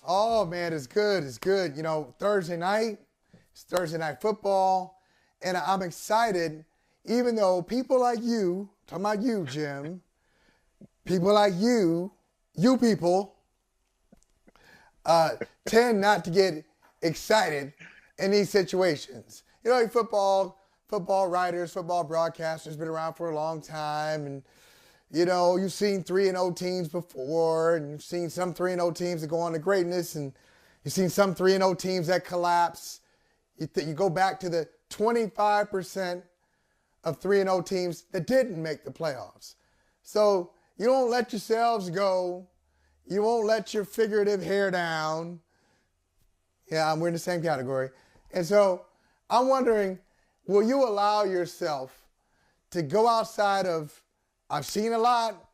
Oh man, it's good. It's good. Thursday night, it's Thursday night football, and I'm excited. Even though people like you, talking about you, Jim, people like you people, tend not to get excited in these situations. Football writers, football broadcasters been around for a long time, and you've seen 3-0 teams before, and you've seen some 3-0 teams that go on to greatness, and you've seen some 3-0 teams that collapse. You go back to the 25% of 3-0 teams that didn't make the playoffs. So you don't let yourselves go. You won't let your figurative hair down. Yeah, we're in the same category. And so I'm wondering, will you allow yourself to go outside of, I've seen a lot,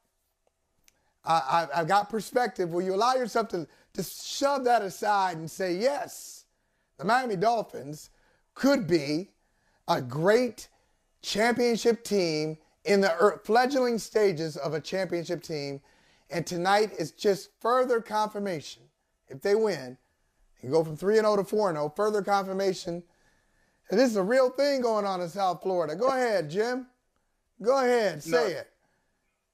I've got perspective. Will you allow yourself to shove that aside and say, yes, the Miami Dolphins could be a great championship team in the fledgling stages of a championship team, and tonight is just further confirmation. If they win and go from 3-0 to 4-0, further confirmation that this is a real thing going on in South Florida. Go ahead, Jim. Go ahead, say it.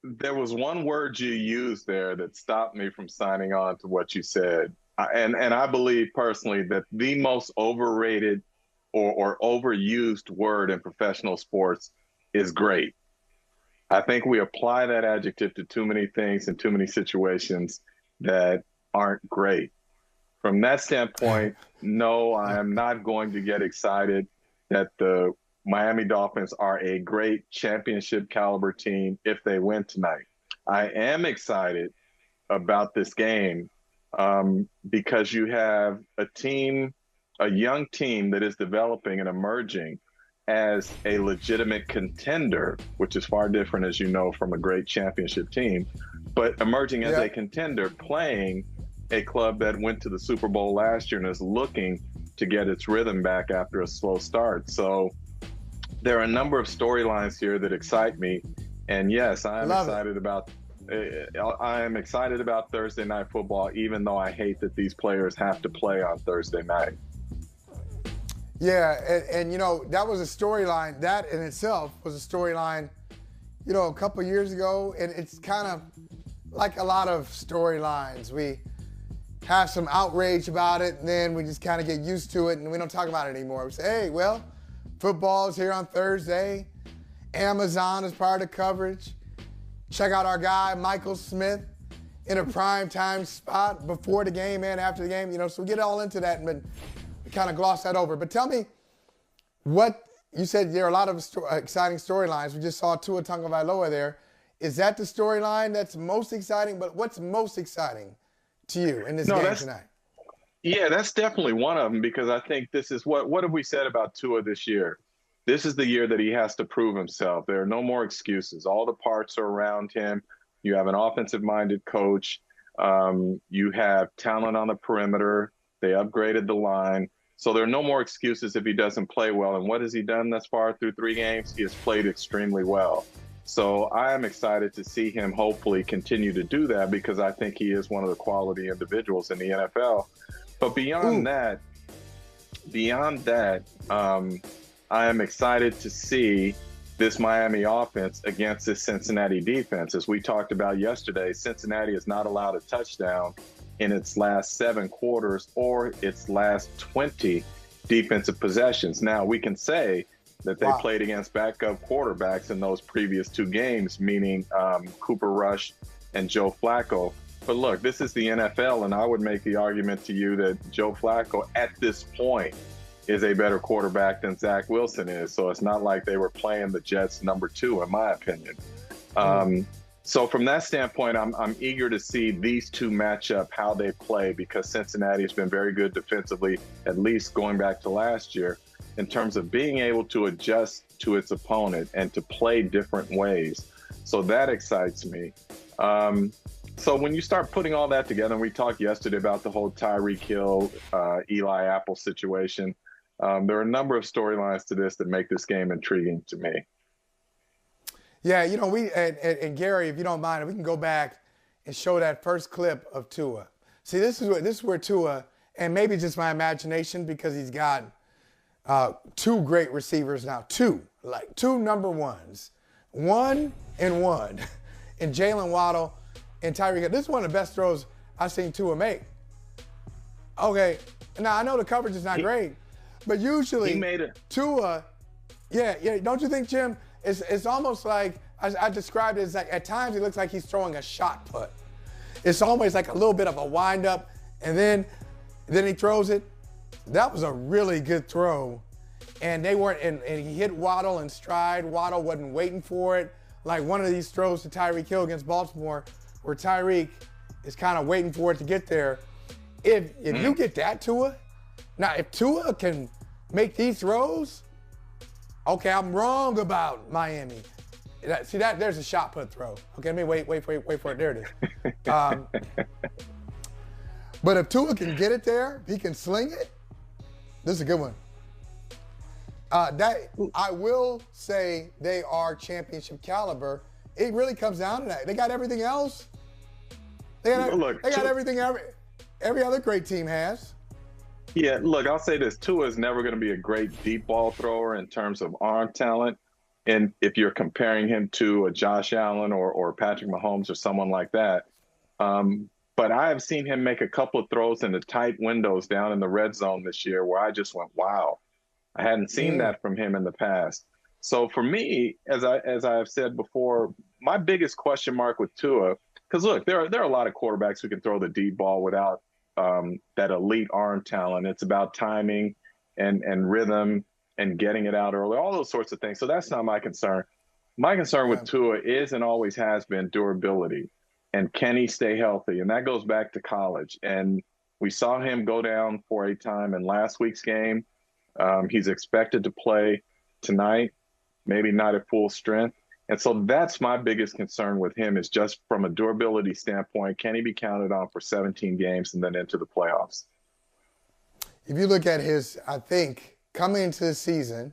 There was one word you used there that stopped me from signing on to what you said. And I believe personally that the most overrated or overused word in professional sports is great. I think we apply that adjective to too many things in too many situations that aren't great. From that standpoint, no, I am not going to get excited that the Miami Dolphins are a great championship caliber team if they win tonight. I am excited about this game because you have a young team that is developing and emerging as a legitimate contender, which is far different, as you know, from a great championship team, but emerging as a contender, playing a club that went to the Super Bowl last year and is looking to get its rhythm back after a slow start. So there are a number of storylines here that excite me. And yes, I am excited about Thursday night football, even though I hate that these players have to play on Thursday night. Yeah, and that was a storyline. That in itself was a storyline, a couple years ago. And it's kind of like a lot of storylines. We have some outrage about it, and then we just kind of get used to it, and we don't talk about it anymore. We say, hey, well, football's here on Thursday. Amazon is part of the coverage. Check out our guy, Michael Smith, in a primetime spot before the game and after the game. So we get all into that, but we kind of gloss that over. But tell me, what you said there are a lot of exciting storylines. We just saw Tua Tagovailoa there. Is that the storyline that's most exciting? But what's most exciting to you in this game tonight? Yeah, that's definitely one of them, because I think this is what have we said about Tua this year? This is the year that he has to prove himself. There are no more excuses. All the parts are around him. You have an offensive-minded coach. You have talent on the perimeter. They upgraded the line. So there are no more excuses if he doesn't play well. And what has he done thus far through 3 games? He has played extremely well. So I am excited to see him hopefully continue to do that, because I think he is one of the quality individuals in the NFL. But beyond that, I am excited to see this Miami offense against this Cincinnati defense. As we talked about yesterday, Cincinnati has not allowed a touchdown in its last 7 quarters or its last 20 defensive possessions. Now, we can say that they played against backup quarterbacks in those previous 2 games, meaning Cooper Rush and Joe Flacco. But look, this is the NFL, and I would make the argument to you that Joe Flacco at this point is a better quarterback than Zach Wilson is. So it's not like they were playing the Jets number 2, in my opinion. So from that standpoint, I'm eager to see these two match up, how they play, because Cincinnati has been very good defensively, at least going back to last year, in terms of being able to adjust to its opponent and to play different ways. So that excites me. So when you start putting all that together, and we talked yesterday about the whole Tyreek Hill, Eli Apple situation, there are a number of storylines to this that make this game intriguing to me. Yeah, and Gary, if you don't mind, we can go back and show that first clip of Tua. See, this is where Tua, and maybe just my imagination because he's got two great receivers now, two number ones, 1 and 1, and Jalen Waddle and Tyreek Hill. This is one of the best throws I've seen Tua make. Okay, now I know the coverage is not great, but usually he made it. Tua, yeah. Don't you think, Jim? It's almost like I described it as like at times it looks like he's throwing a shot put. It's always like a little bit of a wind up, and then he throws it. That was a really good throw, and they weren't. And he hit Waddle in stride. Waddle wasn't waiting for it. Like one of these throws to Tyreek Hill against Baltimore, where Tyreek is kind of waiting for it to get there. If you get that Tua, now if Tua can make these throws, okay, I'm wrong about Miami. See that? There's a shot put throw. Okay, let me wait for it. There it is. But if Tua can get it there, he can sling it. This is a good one. I will say they are championship caliber. It really comes down to that. They got everything else. They got everything every other great team has. Yeah, look, I'll say this. Tua is never going to be a great deep ball thrower in terms of arm talent. And if you're comparing him to a Josh Allen or Patrick Mahomes or someone like that. But I have seen him make a couple of throws in the tight windows down in the red zone this year where I just went, wow. I hadn't seen that from him in the past. So for me, as I have said before, my biggest question mark with Tua, because look, there are a lot of quarterbacks who can throw the deep ball without that elite arm talent. It's about timing and rhythm and getting it out early, all those sorts of things. So that's not my concern. My concern with Tua is and always has been durability. And can he stay healthy? And that goes back to college. And we saw him go down for a time in last week's game. He's expected to play tonight, maybe not at full strength. And so that's my biggest concern with him is just from a durability standpoint, can he be counted on for 17 games and then into the playoffs? If you look at his, I think, coming into the season,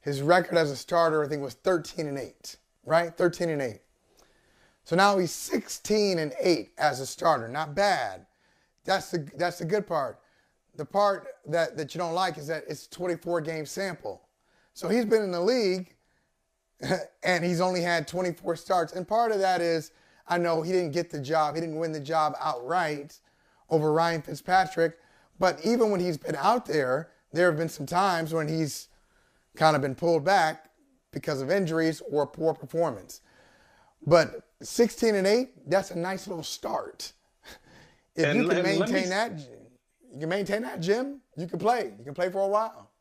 his record as a starter, I think, was 13-8, right? 13-8. So now he's 16-8 as a starter. Not bad. That's the good part. The part that you don't like is that it's a 24-game sample. So he's been in the league, and he's only had 24 starts. And part of that is, I know he didn't get the job. He didn't win the job outright over Ryan Fitzpatrick. But even when he's been out there, there have been some times when he's kind of been pulled back because of injuries or poor performance. But 16-8, that's a nice little start. If you can maintain that, Jim, you can play. You can play for a while.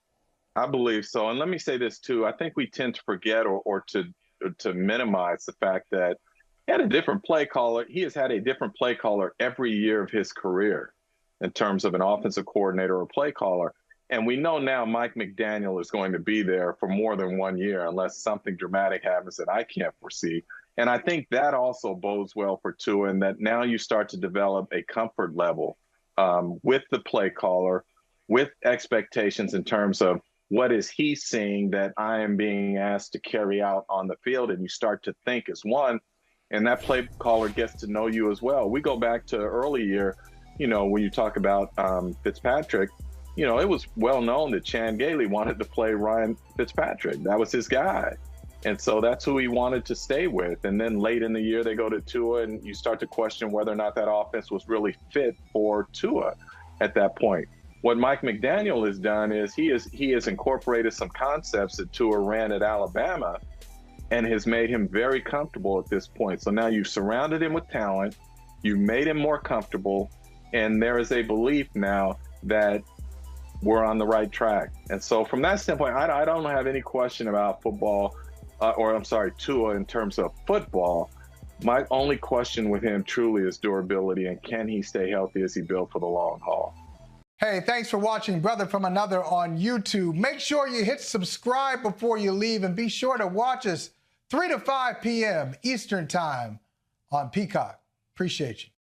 I believe so. And let me say this, too. I think we tend to forget or to minimize the fact that he had a different play caller. He has had a different play caller every year of his career in terms of an offensive coordinator or play caller. And we know now Mike McDaniel is going to be there for more than 1 year unless something dramatic happens that I can't foresee. And I think that also bodes well for Tua, and that now you start to develop a comfort level with the play caller, with expectations in terms of what is he seeing that I am being asked to carry out on the field. And you start to think as one, and that play caller gets to know you as well. We go back to early year, when you talk about Fitzpatrick, it was well known that Chan Gailey wanted to play Ryan Fitzpatrick. That was his guy. And so that's who he wanted to stay with. And then late in the year, they go to Tua, and you start to question whether or not that offense was really fit for Tua at that point. What Mike McDaniel has done is he has incorporated some concepts that Tua ran at Alabama and has made him very comfortable at this point. So now you've surrounded him with talent, you made him more comfortable, and there is a belief now that we're on the right track. And so from that standpoint, I don't have any question about football, Tua in terms of football. My only question with him truly is durability, and can he stay healthy as he built for the long haul? Hey, thanks for watching Brother from Another on YouTube. Make sure you hit subscribe before you leave, and be sure to watch us 3 to 5 p.m. Eastern Time on Peacock. Appreciate you.